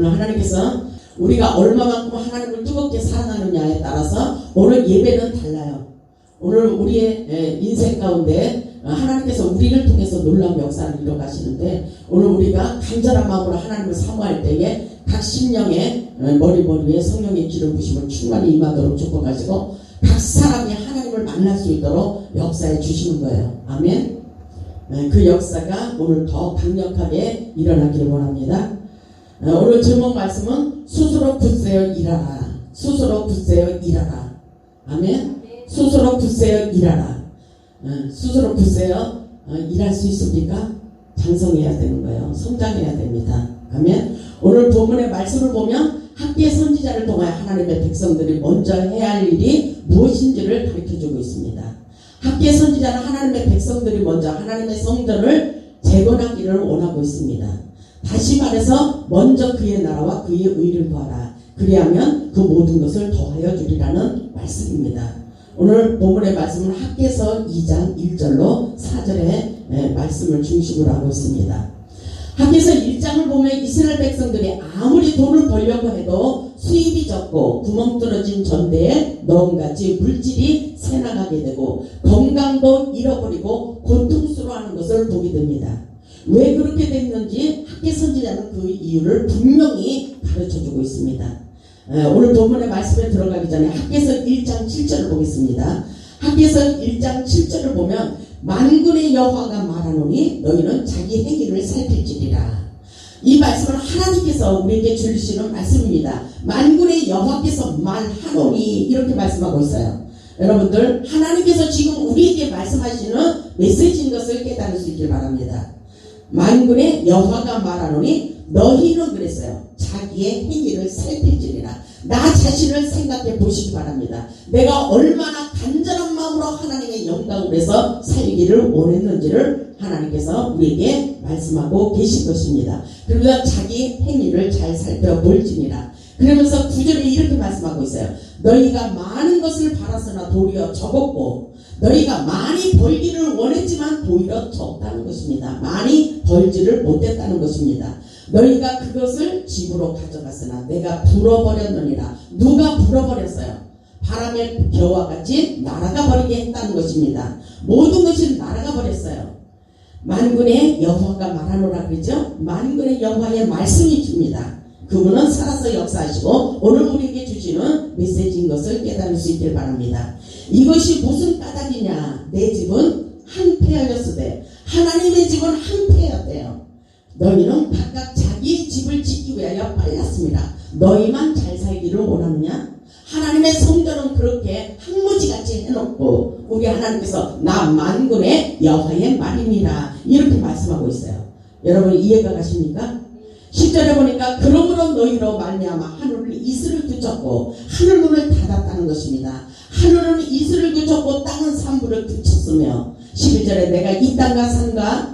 하나님께서 우리가 얼마만큼 하나님을 뜨겁게 사랑하느냐에 따라서 오늘 예배는 달라요. 오늘 우리의 인생 가운데 하나님께서 우리를 통해서 놀라운 역사를 이뤄가시는데, 오늘 우리가 간절한 마음으로 하나님을 사모할 때에 각 심령의 머리에 성령의 기름 부심을 충만히 임하도록 축복하시고, 각 사람이 하나님을 만날 수 있도록 역사해 주시는 거예요. 아멘. 그 역사가 오늘 더 강력하게 일어나기를 원합니다. 오늘 제목 말씀은 스스로 굳세어 일하라. 스스로 굳세어 일하라. 아멘. 스스로 굳세어 일하라. 스스로 굳세어 일할 수 있습니까? 장성해야 되는 거예요. 성장해야 됩니다. 아멘. 오늘 본문의 말씀을 보면 학계 선지자를 통하여 하나님의 백성들이 먼저 해야 할 일이 무엇인지를 가르쳐주고 있습니다. 학계 선지자는 하나님의 백성들이 먼저 하나님의 성전을 재건하기를 원하고 있습니다. 다시 말해서 먼저 그의 나라와 그의 의를 구하라. 그리하면 그 모든 것을 더하여 주리라는 말씀입니다. 오늘 본문의 말씀은 학개서 2장 1절로 4절의 말씀을 중심으로 하고 있습니다. 학개서 1장을 보면 이스라엘 백성들이 아무리 돈을 벌려고 해도 수입이 적고 구멍 뚫어진 전대에 넣음같이 물질이 새나가게 되고 건강도 잃어버리고 고통스러워하는 것을 보게 됩니다. 왜 그렇게 됐는지 학계 선지자는 그 이유를 분명히 가르쳐주고 있습니다. 오늘 본문의 말씀에 들어가기 전에 학계서 1장 7절을 보겠습니다. 학계서 1장 7절을 보면 만군의 여호와가 말하노니 너희는 자기 행위를 살필지리라. 이 말씀은 하나님께서 우리에게 주시는 말씀입니다. 만군의 여호와께서 말하노니 이렇게 말씀하고 있어요. 여러분들, 하나님께서 지금 우리에게 말씀하시는 메시지인 것을 깨달을 수 있길 바랍니다. 만군의 여호와가 말하노니 너희는 그랬어요. 자기의 행위를 살필지니라. 나 자신을 생각해 보시기 바랍니다. 내가 얼마나 간절한 마음으로 하나님의 영광을 위해서 살기를 원했는지를 하나님께서 우리에게 말씀하고 계신 것입니다. 그러면서 자기 행위를 잘 살펴볼지니라. 그러면서 9절에 이렇게 말씀하고 있어요. 너희가 많은 것을 바랐으나 도리어 적었고 너희가 많이 벌기를 원했지만 도리어 적다는 것입니다. 많이 벌지를 못했다는 것입니다. 너희가 그것을 집으로 가져갔으나 내가 불어버렸느니라. 누가 불어버렸어요? 바람의 겨와 같이 날아가 버리게 했다는 것입니다. 모든 것이 날아가 버렸어요. 만군의 여호와가 말하노라 그러죠? 만군의 여호와의 말씀이 줍니다. 그분은 살아서 역사하시고 오늘 우리에게 주시는 메시지인 것을 깨달을 수 있길 바랍니다. 이것이 무슨 까닭이냐? 내 집은 한패하였으되 하나님의 집은 한패였대요. 너희는 각각 자기 집을 짓기 위하여 빨랐습니다. 너희만 잘 살기를 원하느냐? 하나님의 성전은 그렇게 항무지같이 해놓고 우리 하나님께서 나 만군의 여호와의 말입니다. 이렇게 말씀하고 있어요. 여러분 이해가 가십니까? 10절에 보니까 그러므로 너희로 말미암아 하늘을 이슬을 그쳤고 하늘문을 닫았다는 것입니다. 하늘은 이슬을 그쳤고 땅은 산불을 그쳤으며 11절에 내가 이 땅과 산과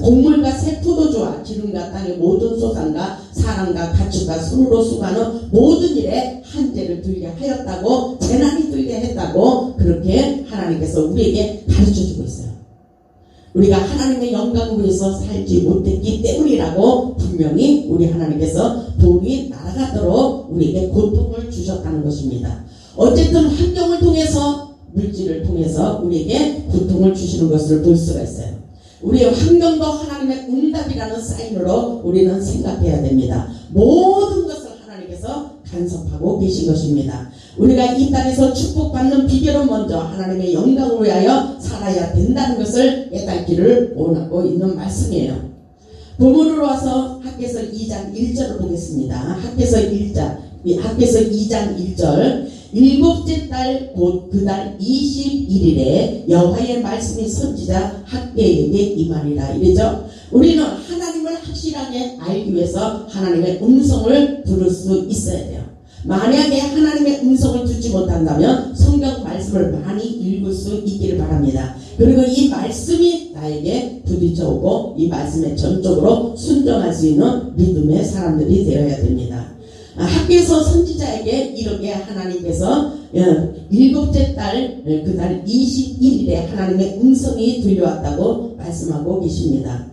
곡물과 새 포도주와 기름과 땅의 모든 소산과 사람과 가축과 손으로 수고하는 모든 일에 한재를 들게 하였다고, 재난이 들게 했다고 그렇게 하나님께서 우리에게 가르쳐주고 있어요. 우리가 하나님의 영광을 위해서 살지 못했기 때문이라고 분명히 우리 하나님께서 돈이 날아가도록 우리에게 고통을 주셨다는 것입니다. 어쨌든 환경을 통해서, 물질을 통해서 우리에게 고통을 주시는 것을 볼 수가 있어요. 우리의 환경도 하나님의 응답이라는 사인으로 우리는 생각해야 됩니다. 모든 것을 하나님께서 간섭하고 계신 것입니다. 우리가 이 땅에서 축복받는 비결은 먼저 하나님의 영광을 위하여 살아야 된다는 것을 깨닫기를 원하고 있는 말씀이에요. 본문으로 와서 학개서 2장 1절을 보겠습니다. 학개서 2장 1절 일곱째 달 곧 그 달 21일에 여호와의 말씀이 선지자 학개에게 임하리라 이러죠. 우리는 하나님을 확실하게 알기 위해서 하나님의 음성을 들을 수 있어야 돼요. 만약에 하나님의 음성을 듣지 못한다면 성경 말씀을 많이 읽을 수 있기를 바랍니다. 그리고 이 말씀이 나에게 부딪혀오고 이 말씀에 전적으로 순종할 수 있는 믿음의 사람들이 되어야 됩니다. 학개서 선지자에게 이렇게 하나님께서 일곱째 달 그 달 21일에 하나님의 음성이 들려왔다고 말씀하고 계십니다.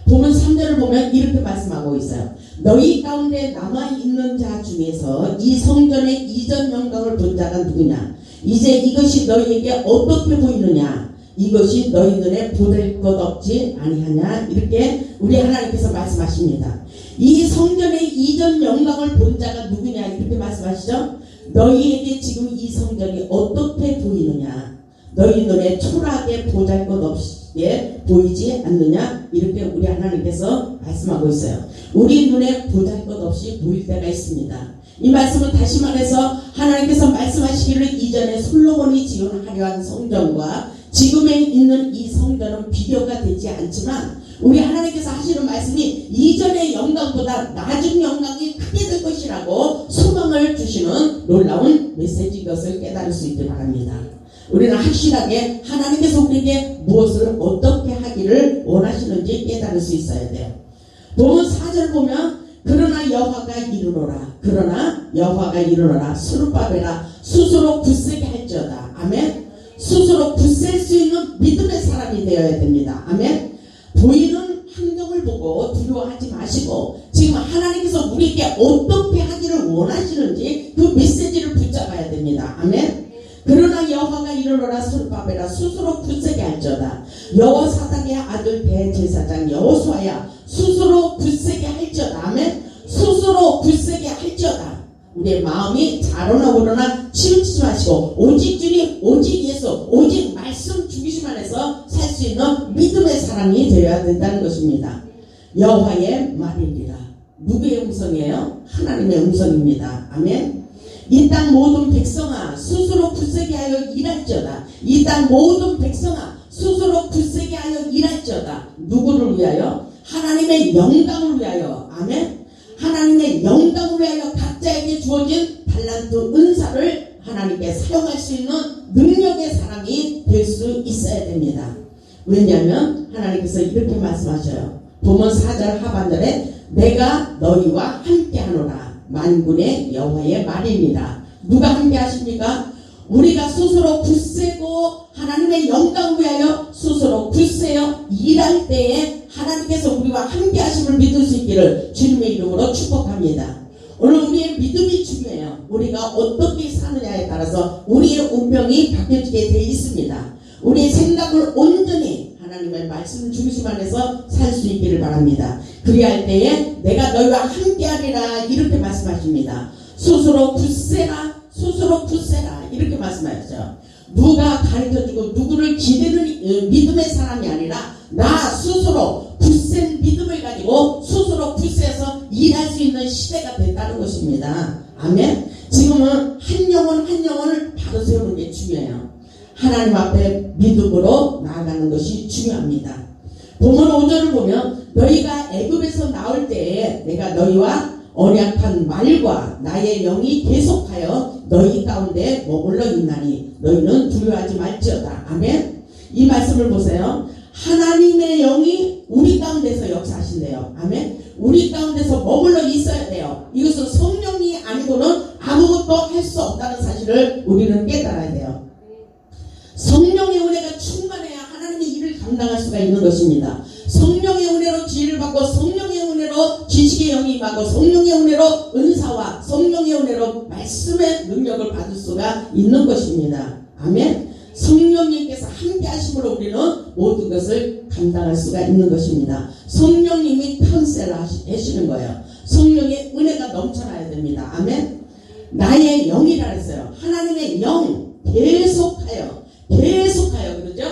보면 3절을 보면 이렇게 말씀하고 있어요. 너희 가운데 남아있는 자 중에서 이 성전의 이전 영광을 본 자가 누구냐? 이제 이것이 너희에게 어떻게 보이느냐? 이것이 너희 눈에 보될 것 없지 아니하냐? 이렇게 우리 하나님께서 말씀하십니다. 이 성전의 이전 영광을 본 자가 누구냐? 이렇게 말씀하시죠. 너희에게 지금 이 성전이 어떻게 보이느냐? 너희 눈에 초라하게 보잘것없게 보이지 않느냐? 이렇게 우리 하나님께서 말씀하고 있어요. 우리 눈에 보잘것없이 보일 때가 있습니다. 이 말씀은 다시 말해서 하나님께서 말씀하시기를 이전에 솔로몬이 지은 화려한 성전과 지금에 있는 이 성전은 비교가 되지 않지만 우리 하나님께서 하시는 말씀이 이전의 영광보다 낮은 영광이 크게 될 것이라고 소망을 주시는 놀라운 메시지인 것을 깨달을 수 있길 바랍니다. 우리는 확실하게 하나님께서 우리에게 무엇을 어떻게 하기를 원하시는지 깨달을 수 있어야 돼요. 보면 4절 보면 그러나 여호와가 이르노라 스룹바벨아 스스로 굳세게 할지어다. 아멘. 스스로 굳셀 수 있는 믿음의 사람이 되어야 됩니다. 아멘. 보이는 환경을 보고 두려워하지 마시고 지금 하나님께서 우리에게 어떻게 하기를 원하시는지 그 메시지를 붙잡아야 됩니다. 아멘. 그러나 여호와가 이르노라 스룹바벨아 스스로 굳세게 할지어다. 여호사닥의 아들 대제사장 여호수아야 스스로 굳세게 할지어다. 아멘. 스스로 굳세게 할지어다. 우리의 마음이 자로나 오로나 치우치지 마시고 오직 주님 오직 예수 오직 말씀 중심 안에서 살 수 있는 믿음의 사람이 되어야 된다는 것입니다. 여호와의 말이니라. 누구의 음성이에요? 하나님의 음성입니다. 아멘. 이 땅 모든 백성아 스스로 굳세게 하여 일할지어다. 이 땅 모든 백성아 스스로 굳세게 하여 일할지어다. 누구를 위하여? 하나님의 영광을 위하여. 아멘. 하나님의 영광을 위하여 각자에게 주어진 달란트 은사를 하나님께 사용할 수 있는 능력의 사람이 될 수 있어야 됩니다. 왜냐하면 하나님께서 이렇게 말씀하셔요. 보면 4절 하반절에 내가 너희와 함께하노라. 만군의 여호와의 말입니다. 누가 함께 하십니까? 우리가 스스로 굳세고 하나님의 영광을 위하여 스스로 굳세어 일할 때에 하나님께서 우리와 함께 하심을 믿을 수 있기를 주님의 이름으로 축복합니다. 오늘 우리의 믿음이 중요해요. 우리가 어떻게 사느냐에 따라서 우리의 운명이 바뀌어지게 되어 있습니다. 우리의 생각을 온전히 하나님의 말씀 중심 안에서 살 수 있기를 바랍니다. 그리할 때에 내가 너희와 함께하리라 이렇게 말씀하십니다. 스스로 굳세라 스스로 굳세라 이렇게 말씀하셨죠. 누가 가르쳐주고 누구를 기대는 믿음의 사람이 아니라 나 스스로 굳센 믿음을 가지고 스스로 굳세서 일할 수 있는 시대가 됐다는 것입니다. 아멘. 지금은 한 영혼을 바로 세우는 게 중요해요. 하나님 앞에 믿음으로 나아가는 것이 중요합니다. 보면 5절을 보면 너희가 애굽에서 나올 때에 내가 너희와 언약한 말과 나의 영이 계속하여 너희 가운데 머물러 있나니 너희는 두려워하지 말지어다. 아멘. 이 말씀을 보세요. 하나님의 영이 우리 가운데서 역사하신대요. 아멘. 우리 가운데서 머물러 있어야 돼요. 이것은 성령이 아니고는 아무것도 할 수 없다는 사실을 우리는 깨달아야 돼요. 성령의 은혜가 충만해야 하나님의 일을 감당할 수가 있는 것입니다. 성령의 은혜로 지혜를 받고 성령의 은혜로 지식의 영이 임하고 성령의 은혜로 은사와 성령의 은혜로 말씀의 능력을 받을 수가 있는 것입니다. 아멘. 성령님께서 함께 하심으로 우리는 모든 것을 감당할 수가 있는 것입니다. 성령님이 편세를 하시는 거예요. 성령의 은혜가 넘쳐나야 됩니다. 아멘. 나의 영이라 했어요. 하나님의 영 계속하여 그러죠?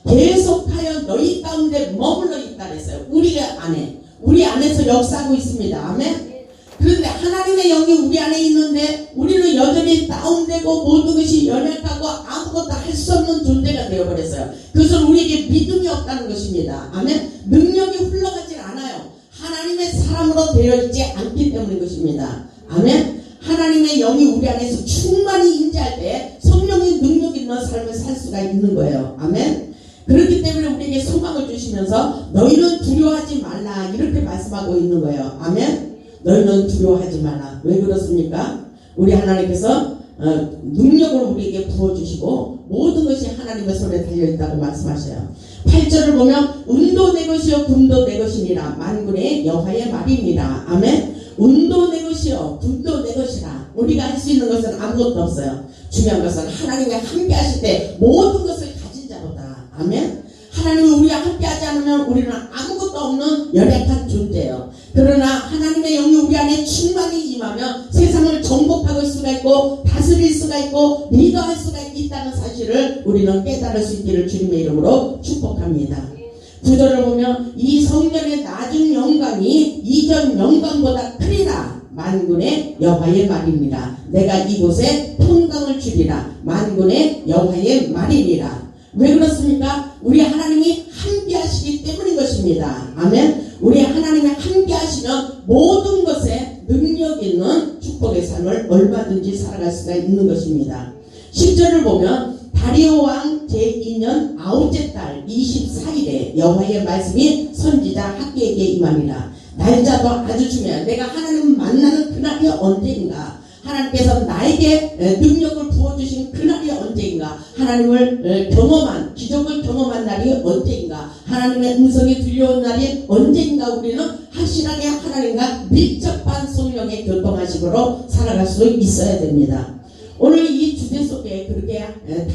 계속하여 너희 가운데 머물러 있다 그랬어요. 우리 안에서 역사하고 있습니다. 아멘. 그런데 하나님의 영이 우리 안에 있는데 우리는 여전히 다운되고 모든 것이 연약하고 아무것도 할 수 없는 존재가 되어버렸어요. 그것은 우리에게 믿음이 없다는 것입니다. 아멘. 능력이 흘러가질 않아요. 하나님의 사람으로 되어 있지 않기 때문인 것입니다. 아멘. 하나님의 영이 우리 안에서 충만히 임재할 때 성령의 능력 있는 삶을 살 수가 있는 거예요. 아멘. 그렇기 때문에 우리에게 소망을 주시면서 너희는 두려워하지 말라 이렇게 말씀하고 있는 거예요. 아멘. 너희는 두려워하지 말라. 왜 그렇습니까? 우리 하나님께서 능력을 우리에게 부어주시고 모든 것이 하나님의 손에 달려있다고 말씀하셔요. 8절을 보면 은도 내 것이요 금도 내 것이니라 만군의 여호와의 말이니라. 아멘. 운도 내 것이요 굿도 내 것이라. 우리가 할 수 있는 것은 아무것도 없어요. 중요한 것은 하나님이 함께 하실 때 모든 것을 가진 자로다. 아멘. 하나님이 우리와 함께 하지 않으면 우리는 아무것도 없는 연약한 존재예요. 그러나 하나님의 영이 우리 안에 충만히 임하면 세상을 정복할 수가 있고 다스릴 수가 있고 리더할 수가 있다는 사실을 우리는 깨달을 수 있기를 주님의 이름으로 축복합니다. 구절을 보면 이 성전의 낮은 영광이 이전 영광보다 크리라. 만군의 여호와의 말이니라. 내가 이곳에 평강을 주리라. 만군의 여호와의 말이니라. 왜 그렇습니까? 우리 하나님이 함께 하시기 때문인 것입니다. 아멘. 우리 하나님이 함께 하시면 모든 것에 능력 있는 축복의 삶을 얼마든지 살아갈 수가 있는 것입니다. 10절을 보면 다리오 왕 제2년 아홉째 달 24일에 여호와의 말씀이 선지자 학개에게 임하니라. 날짜도 아주 중요해요. 내가 하나님 만나는 그날이 언제인가? 하나님께서 나에게 능력을 부어주신 그날이 언제인가? 하나님을 경험한, 기적을 경험한 날이 언제인가? 하나님의 음성이 들려온 날이 언제인가? 우리는 확실하게 하나님과 밀접한 성령의 교통하심으로 살아갈 수 있어야 됩니다. 오늘 이 주제 속에 그렇게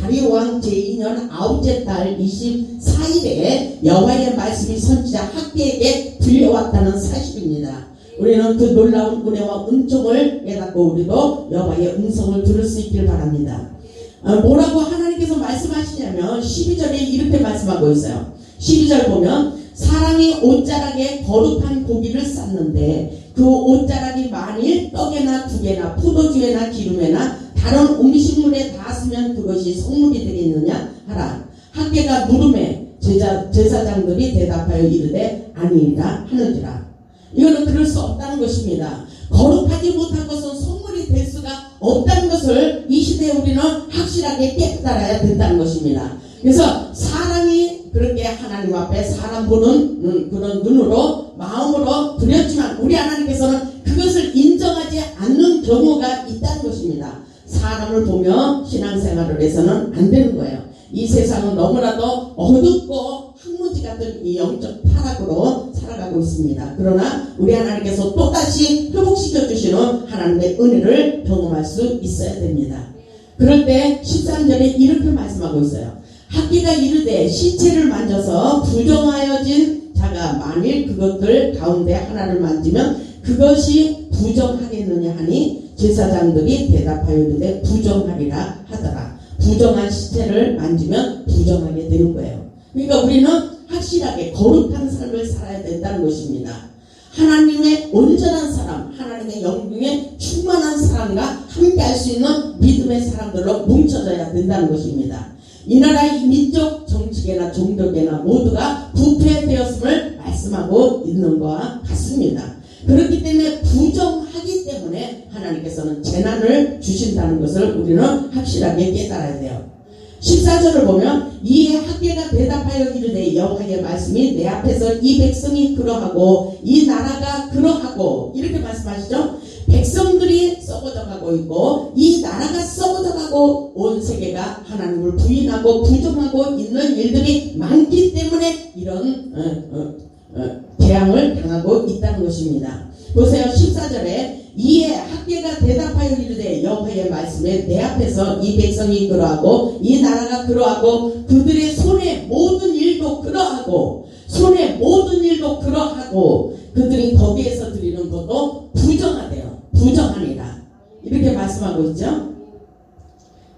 다리오 왕 제2년 아홉째 달 24일에 여호와의 말씀이 선지자 학개에게 들려왔다는 사실입니다. 우리는 그 놀라운 은혜와 은총을 깨닫고 우리도 여호와의 음성을 들을 수 있길 바랍니다. 뭐라고 하나님께서 말씀하시냐면 12절에 이렇게 말씀하고 있어요. 12절 보면 사람이 옷자락에 거룩한 고기를 쌌는데 그 옷자락이 만일 떡에나 두개나 포도주에나 기름에나 다른 음식물에 닿았으면 그것이 성물이 되겠느냐 하라. 학개가 물음에 제사장들이 대답하여 이르되 아니이라 하는지라. 이거는 그럴 수 없다는 것입니다. 거룩하지 못한 것은 성물이 될 수가 없다는 것을 이 시대에 우리는 확실하게 깨달아야 된다는 것입니다. 그래서 사람이 그렇게 하나님 앞에 사람 보는 그런 눈으로 마음으로 드렸지만 우리 하나님께서는 그것을 인정하지 않는 경우가 있다는 것입니다. 사람을 보며 신앙생활을 해서는 안 되는 거예요. 이 세상은 너무나도 어둡고 황무지 같은 이 영적 타락으로 살아가고 있습니다. 그러나 우리 하나님께서 또다시 회복시켜 주시는 하나님의 은혜를 경험할 수 있어야 됩니다. 그럴 때 13절에 이렇게 말씀하고 있어요. 학개가 이르되 시체를 만져서 부정하여진 자가 만일 그것들 가운데 하나를 만지면 그것이 부정하겠느냐 하니 제사장들이 대답하여 이르되 부정하리라 하더라. 부정한 시체를 만지면 부정하게 되는 거예요. 그러니까 우리는 확실하게 거룩한 삶을 살아야 된다는 것입니다. 하나님의 온전한 사람, 하나님의 영광에 충만한 사람과 함께 할 수 있는 믿음의 사람들로 뭉쳐져야 된다는 것입니다. 이 나라의 민족, 정치계나 종교계나 모두가 부패되었음을 말씀하고 있는 것과 같습니다. 그렇기 때문에 부정하기 때문에 하나님께서는 재난을 주신다는 것을 우리는 확실하게 깨달아야 돼요. 14절을 보면 이에 학개가 대답하여 이르되 여호와의 말씀이 내 앞에서 이 백성이 그러하고 이 나라가 그러하고 이렇게 말씀하시죠. 백성들이 썩어져 가고 있고 이 나라가 썩어져 가고 온 세계가 하나님을 부인하고 부정하고 있는 일들이 많기 때문에 이런 재앙을 당하고 있다는 것입니다. 보세요. 14절에 이에 학개가 대답하여 이르되 여호와의 말씀에 내 앞에서 이 백성이 그러하고 이 나라가 그러하고 그들의 손의 모든 일도 그러하고 손의 모든 일도 그러하고 그들이 거기에서 드리는 것도 부정하대요. 부정하니라. 이렇게 말씀하고 있죠.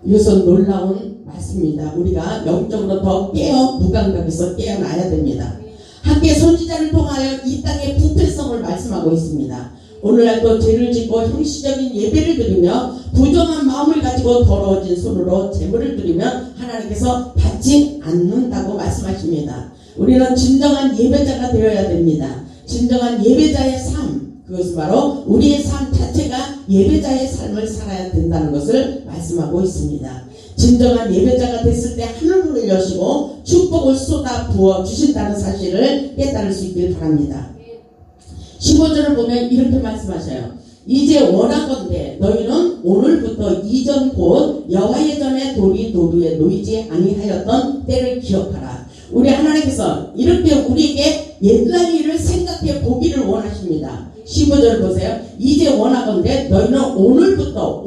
이것은 놀라운 말씀입니다. 우리가 영적으로 더 무감각해서 깨어나야 됩니다. 학개 선지자를 통하여 이 땅의 부패성을 말씀하고 있습니다. 오늘날도 죄를 짓고 형식적인 예배를 드리며 부정한 마음을 가지고 더러워진 손으로 제물을 드리면 하나님께서 받지 않는다고 말씀하십니다. 우리는 진정한 예배자가 되어야 됩니다. 진정한 예배자의 삶, 그것은 바로 우리의 삶 자체가 예배자의 삶을 살아야 된다는 것을 말씀하고 있습니다. 진정한 예배자가 됐을 때 하늘문을 여시고 축복을 쏟아 부어 주신다는 사실을 깨달을 수 있길 바랍니다. 15절을 보면 이렇게 말씀하셔요. 이제 원하건대 너희는 오늘부터 이전 곧 여호와의 전에 돌이 도루에 놓이지 아니하였던 때를 기억하라. 우리 하나님께서 이렇게 우리에게 옛날 일을 생각해 보기를 원하십니다. 15절 보세요. 이제 원하건대 너희는 오늘부터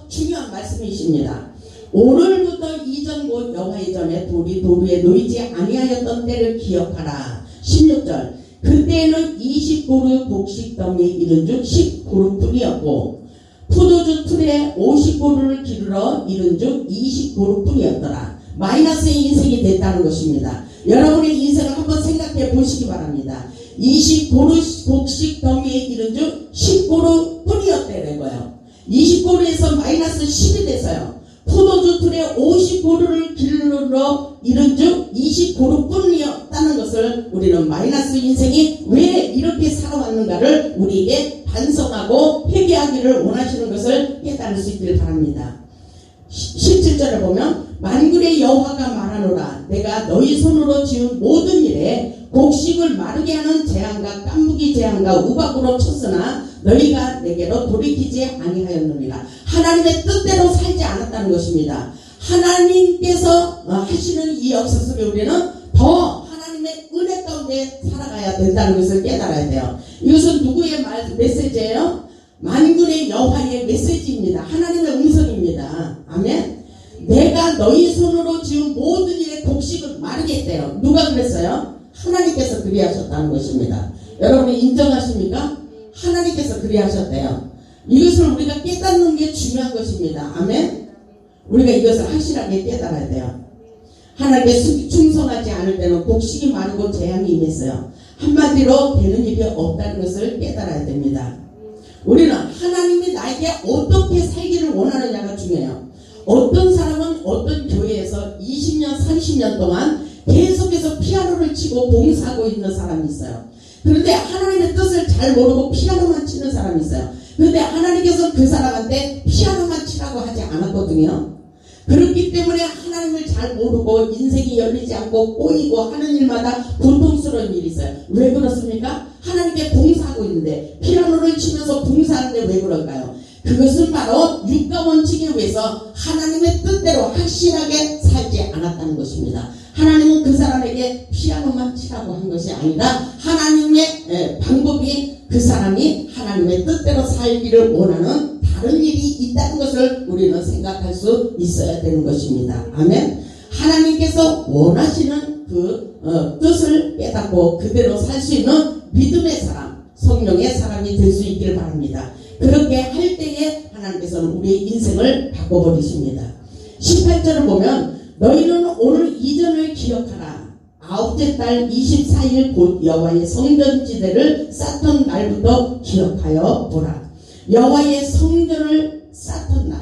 중요한 말씀이십니다. 오늘부터 이전 곧 여호와의 전에 돌이 돌 위에 놓이지 아니하였던 때를 기억하라. 16절 그때에는 20그루 곡식 더미에 이른즉 10그루뿐이었고 포도주 틀에 50그루를 기르러 이른즉 20그루뿐이었더라. 마이너스의 인생이 됐다는 것입니다. 여러분의 인생을 한번 생각해 보시기 바랍니다. 20그루 곡식 더미에 이른즉 10그루뿐이었다는 거예요. 20그루에서 마이너스 10이 돼서요. 포도주 틀에 50그루를 기르러 이른즉 20그루뿐이었다는 것을 우리는 마이너스 인생이 왜 이렇게 살아왔는가를 우리에게 반성하고 회개하기를 원하시는 것을 깨달을 수 있기를 바랍니다. 17절에 보면 만군의 여호와가 말하노라 내가 너희 손으로 지은 모든 일에 곡식을 마르게 하는 재앙과 깐무기 재앙과 우박으로 쳤으나 너희가 내게로 돌이키지 아니하였느니라. 하나님의 뜻대로 살지 않았다는 것입니다. 하나님께서 하시는 이 역사 속에 우리는 더 하나님의 은혜 가운데 살아가야 된다는 것을 깨달아야 돼요. 이것은 누구의 메시지예요? 만군의 여호와의 메시지입니다. 하나님의 음성입니다. 아멘. 내가 너희 손으로 지은 모든 일에 곡식을 마르게 했대요. 누가 그랬어요? 하나님께서 그리하셨다는 것입니다. 여러분이 인정하십니까? 하나님께서 그리하셨대요. 이것을 우리가 깨닫는 게 중요한 것입니다. 아멘. 우리가 이것을 확실하게 깨달아야 돼요. 하나님께 충성하지 않을 때는 곡식이 마르고 재앙이 임했어요. 한마디로 되는 일이 없다는 것을 깨달아야 됩니다. 우리는 하나님이 나에게 어떻게 살기를 원하느냐가 중요해요. 어떤 사람은 어떤 교회에서 20년, 30년 동안 계속해서 피아노를 치고 봉사하고 있는 사람이 있어요. 그런데 하나님의 뜻을 잘 모르고 피아노만 치는 사람이 있어요. 그런데 하나님께서 그 사람한테 피아노만 치라고 하지 않았거든요. 그렇기 때문에 하나님을 잘 모르고 인생이 열리지 않고 꼬이고 하는 일마다 고통스러운 일이 있어요. 왜 그렇습니까? 하나님께 봉사하고 있는데 피아노를 치면서 봉사하는데 왜 그럴까요? 그것은 바로 육가 원칙에 의해서 하나님의 뜻대로 확실하게 살지 않았다는 것입니다. 하나님은 그 사람에게 피아노만 치라고 한 것이 아니라 하나님의 방법이 그 사람이 하나님의 뜻대로 살기를 원하는 다른 일이 있다는 것을 우리는 생각할 수 있어야 되는 것입니다. 아멘. 하나님께서 원하시는 그 뜻을 깨닫고 그대로 살 수 있는 믿음의 사람, 성령의 사람이 될 수 있기를 바랍니다. 그렇게 할 때에 하나님께서는 우리의 인생을 바꿔버리십니다. 18절을 보면 너희는 오늘 이전을 기억하라. 아홉째 달 24일 곧 여호와의 성전지대를 쌓던 날부터 기억하여 보라. 여호와의 성전을 쌓던 날,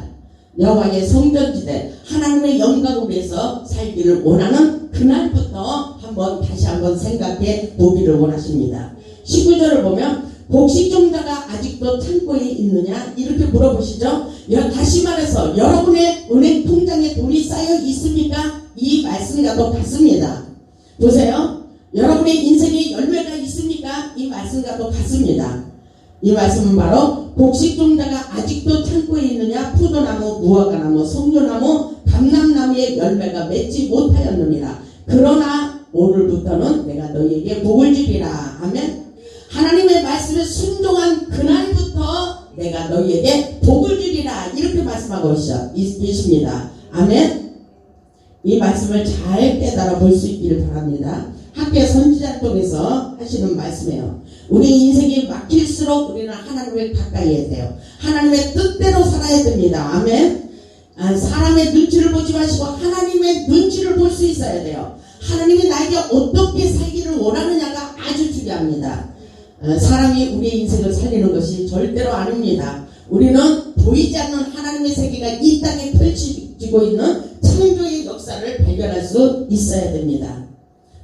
여호와의 성전지대, 하나님의 영광을 위해서 살기를 원하는 그날부터 다시 한번 생각해 보기를 원하십니다. 19절을 보면 곡식 종자가 아직도 창고에 있느냐 이렇게 물어보시죠. 다시 말해서 여러분의 은행 통장에 돈이 쌓여 있습니까? 이 말씀과도 같습니다. 보세요. 여러분의 인생에 열매가 있습니까? 이 말씀과도 같습니다. 이 말씀은 바로 곡식 종자가 아직도 창고에 있느냐, 포도나무, 무화과나무, 송료나무, 감람나무의 열매가 맺지 못하였느니라. 그러나 오늘부터는 내가 너희에게 복을 주리라. 아멘. 하나님의 말씀에 순종한 그날부터 내가 너희에게 복을 주리라. 이렇게 말씀하고 있습니다. 아멘. 이 말씀을 잘 깨달아 볼 수 있기를 바랍니다. 학계 선지자 통해서 하시는 말씀이에요. 우리 인생이 막힐수록 우리는 하나님을 가까이 해야 돼요. 하나님의 뜻대로 살아야 됩니다. 아멘. 사람의 눈치를 보지 마시고 하나님의 눈치를 볼 수 있어야 돼요. 하나님이 나에게 어떻게 살기를 원하느냐가 아주 중요합니다. 사람이 우리의 인생을 살리는 것이 절대로 아닙니다. 우리는 보이지 않는 하나님의 세계가 이 땅에 펼쳐지고 있는 창조의 역사를 발견할 수 있어야 됩니다.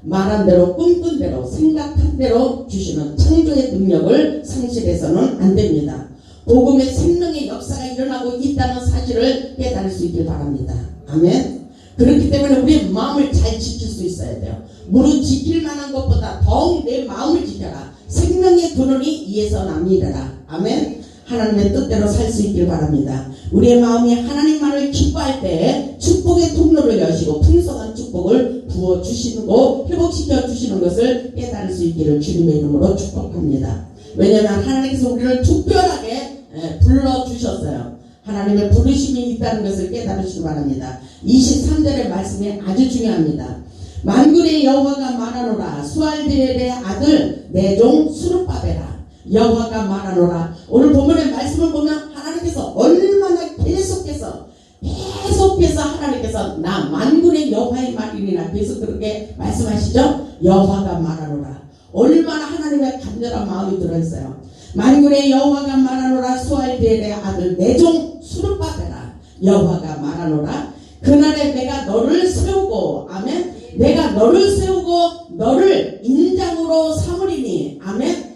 말한 대로 꿈꾼 대로 생각한 대로 주시는 창조의 능력을 상실해서는 안 됩니다. 복음의 생명의 역사가 일어나고 있다는 사실을 깨달을 수 있길 바랍니다. 아멘. 그렇기 때문에 우리의 마음을 잘 지킬 수 있어야 돼요. 무릇 지킬 만한 것보다 더욱 내 마음을 지켜라. 생명의 근원이 이에서 남이라. 아멘. 하나님의 뜻대로 살 수 있길 바랍니다. 우리의 마음이 하나님만을 기뻐할 때 축복의 통로를 여시고 풍성한 축복을 부어주시고 회복시켜 주시는 것을 깨달을 수 있기를 주님의 이름으로 축복합니다. 왜냐하면 하나님께서 우리를 특별하게 불러주셨어요. 하나님의 부르심이 있다는 것을 깨달으시기 바랍니다. 23절의 말씀이 아주 중요합니다. 만군의 여호와가 말하노라. 수알디엘의 아들 내 종 스룹바벨아. 여호와가 말하노라. 오늘 본문의 말씀을 보면 하나님께서 얼마나 계속해서 하나님께서 나 만군의 여호와의 말이니라 계속 그렇게 말씀하시죠. 여호와가 말하노라. 얼마나 하나님의 간절한 마음이 들어있어요. 만군의 여호와가 말하노라. 수알디엘의 아들 내 종 스룹바벨아. 여호와가 말하노라. 그날에 내가 너를 세우고 아멘. 내가 너를 세우고 너를 인장으로 삼으리니 아멘.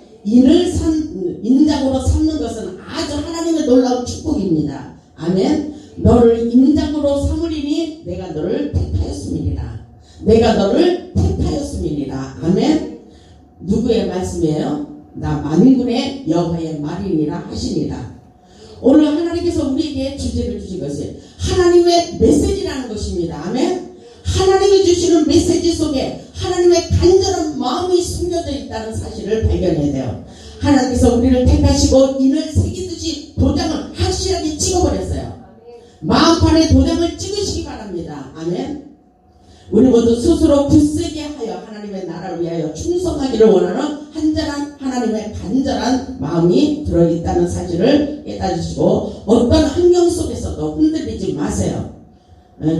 인장으로 삼는 것은 아주 하나님의 놀라운 축복입니다. 아멘. 너를 인장으로 삼으리니 내가 너를 택하였음이니라. 내가 너를 택하였음이니라. 아멘. 누구의 말씀이에요? 나 만군의 여호와의 말이니라 하시니라. 오늘 하나님께서 우리에게 주제를 주신 것이 하나님의 메시지라는 것입니다. 아멘. 하나님이 주시는 메시지 속에 하나님의 간절한 마음이 숨겨져 있다는 사실을 발견해야 돼요. 하나님께서 우리를 택하시고 인을 새기듯이 도장을 확실하게 찍어버렸어요. 마음판에 도장을 찍으시기 바랍니다. 아멘. 우리 모두 스스로 굳세게 하여 하나님의 나라를 위하여 충성하기를 원하는 하나님의 간절한 마음이 들어있다는 사실을 깨달으시고 어떤 환경 속에서도 흔들리지 마세요.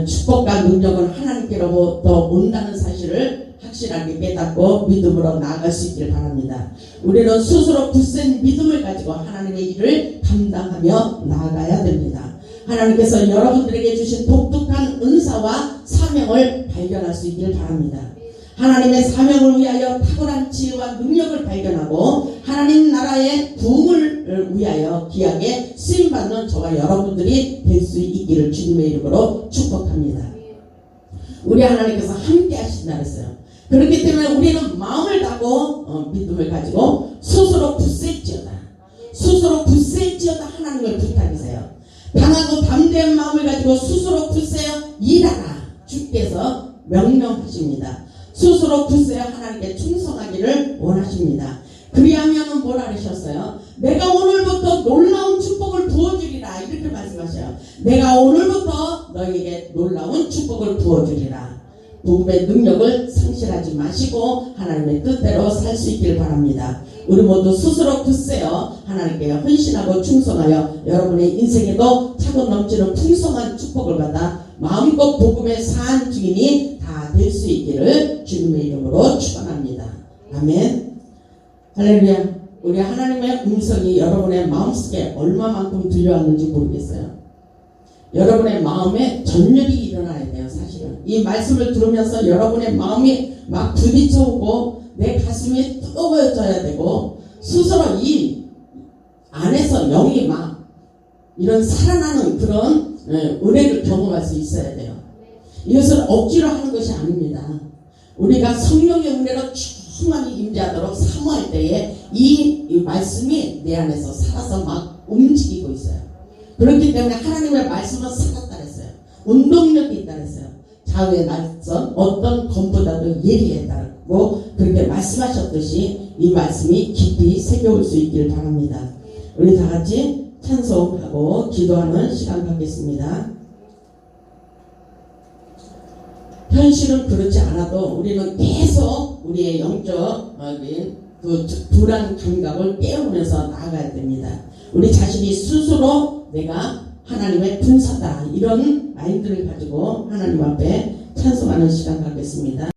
축복과 능력은 하나님께로부터 온다는 사실을 확실하게 깨닫고 믿음으로 나아갈 수 있기를 바랍니다. 우리는 스스로 굳센 믿음을 가지고 하나님의 일을 감당하며 나아가야 됩니다. 하나님께서 여러분들에게 주신 독특한 은사와 사명을 발견할 수 있기를 바랍니다. 하나님의 사명을 위하여 탁월한 지혜와 능력을 발견하고 하나님 나라의 부흥을 위하여 귀하게 쓰임받는 저와 여러분들이 될 수 있기를 주님의 이름으로 축복합니다. 우리 하나님께서 함께 하신다 그랬어요. 그렇기 때문에 우리는 마음을 다하고 믿음을 가지고 스스로 굳셀지어다. 스스로 굳셀지어다 하나님을 부탁하세요. 강하고 담대한 마음을 가지고 스스로 굳세어 일하라. 주께서 명령하십니다. 스스로 굳세어 하나님께 충성하기를 원하십니다. 그리하면은 뭐라 그러셨어요? 내가 오늘부터 놀라운 축복을 부어주리라. 이렇게 말씀하셔요. 내가 오늘부터 너에게 놀라운 축복을 부어주리라. 복음의 능력을 상실하지 마시고 하나님의 뜻대로 살 수 있기를 바랍니다. 우리 모두 스스로 굳세어 하나님께 헌신하고 충성하여 여러분의 인생에도 차고 넘치는 풍성한 축복을 받아 마음껏 복음의 산 주인이 다 될 수 있기를 주님의 이름으로 축원합니다. 아멘. 할렐루야. 우리 하나님의 음성이 여러분의 마음속에 얼마만큼 들려왔는지 모르겠어요. 여러분의 마음에 전율이 일어나야 돼요. 사실은 이 말씀을 들으면서 여러분의 마음이 막 부딪혀오고 내 가슴이 뜨거워져야 되고 스스로 이 안에서 영이 막 이런 살아나는 그런 은혜를 경험할 수 있어야 돼요. 이것을 억지로 하는 것이 아닙니다. 우리가 성령의 은혜로 충만히 임재하도록 사모할 때에 이 말씀이 내 안에서 살아서 막 움직이고 있어요. 그렇기 때문에 하나님의 말씀은 살았다 했어요. 운동력이 있다 했어요. 좌우에 날선 어떤 검보다도 예리했다고 그렇게 말씀하셨듯이 이 말씀이 깊이 새겨올 수 있기를 바랍니다. 우리 다 같이 찬송하고 기도하는 시간 갖겠습니다. 현실은 그렇지 않아도 우리는 계속 우리의 영적인 그 불안 감각을 깨우면서 나아가야 됩니다. 우리 자신이 스스로 내가 하나님의 분사다 이런 마인드를 가지고 하나님 앞에 찬송하는 시간 갖겠습니다.